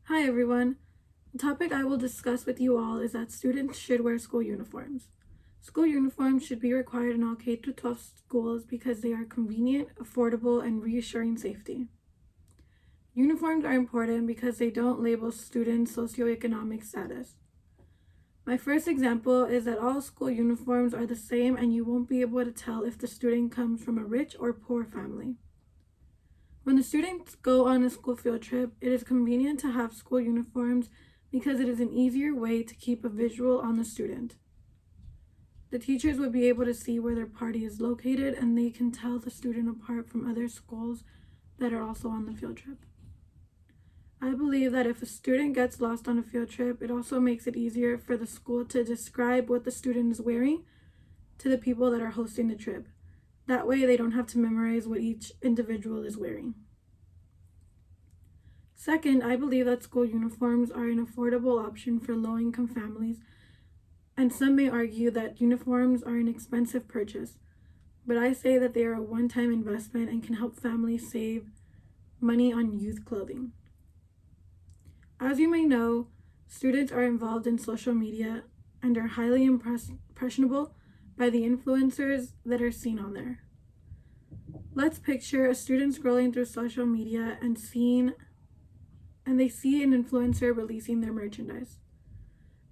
Hi everyone. The topic I will discuss with you all is that students should wear school uniforms. School uniforms should be required in all K-12 schools because they are convenient, affordable, and reassuring safety. Uniforms are important because they don't label students' socioeconomic status. My first example is that all school uniforms are the same and you won't be able to tell if the student comes from a rich or poor family. When the students go on a school field trip, it is convenient to have school uniforms because it is an easier way to keep a visual on the student. The teachers would be able to see where their party is located and they can tell the student apart from other schools that are also on the field trip. I believe that if a student gets lost on a field trip, it also makes it easier for the school to describe what the student is wearing to the people that are hosting the trip. That way they don't have to memorize what each individual is wearing. Second, I believe that school uniforms are an affordable option for low-income families, and some may argue that uniforms are an expensive purchase, but I say that they are a one-time investment and can help families save money on youth clothing. As you may know, students are involved in social media and are highly impressionable by the influencers that are seen on there. Let's picture a student scrolling through social media and they see an influencer releasing their merchandise.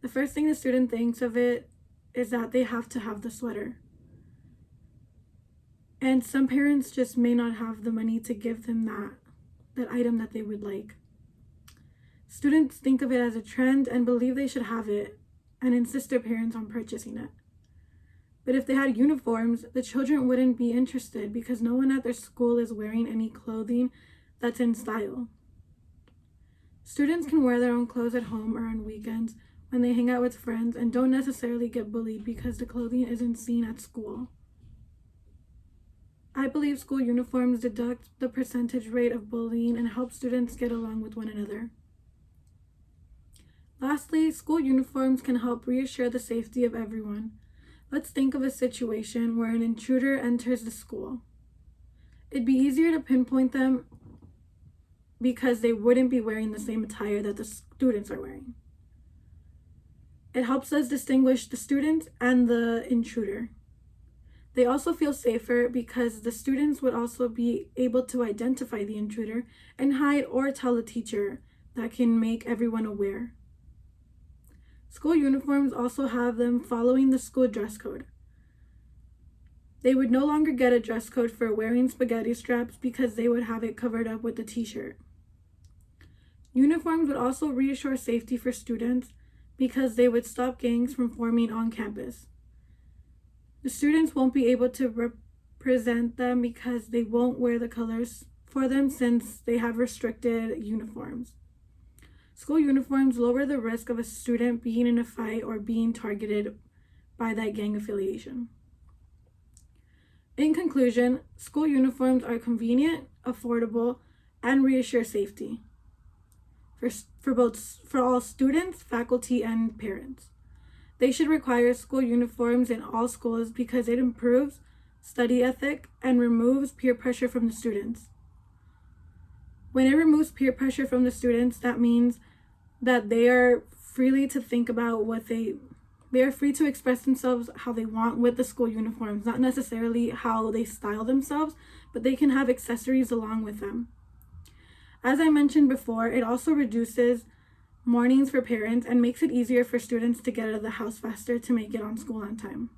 The first thing the student thinks of it is that they have to have the sweater. And some parents just may not have the money to give them that item that they would like. Students think of it as a trend and believe they should have it and insist their parents on purchasing it. But if they had uniforms, the children wouldn't be interested because no one at their school is wearing any clothing that's in style. Students can wear their own clothes at home or on weekends when they hang out with friends and don't necessarily get bullied because the clothing isn't seen at school. I believe school uniforms deduct the percentage rate of bullying and help students get along with one another. Lastly, school uniforms can help reassure the safety of everyone. Let's think of a situation where an intruder enters the school. It'd be easier to pinpoint them because they wouldn't be wearing the same attire that the students are wearing. It helps us distinguish the student and the intruder. They also feel safer because the students would also be able to identify the intruder and hide or tell the teacher. That can make everyone aware. School uniforms also have them following the school dress code. They would no longer get a dress code for wearing spaghetti straps because they would have it covered up with a t-shirt. Uniforms would also reassure safety for students because they would stop gangs from forming on campus. The students won't be able to represent them because they won't wear the colors for them since they have restricted uniforms. School uniforms lower the risk of a student being in a fight or being targeted by that gang affiliation. In conclusion, school uniforms are convenient, affordable, and reassure safety for all students, faculty, and parents. They should require school uniforms in all schools because it improves study ethic and removes peer pressure from the students. When it removes peer pressure from the students, that means that they are free to think about they are free to express themselves how they want with the school uniforms, not necessarily how they style themselves, but they can have accessories along with them. As I mentioned before, it also reduces mornings for parents and makes it easier for students to get out of the house faster to make it on school on time.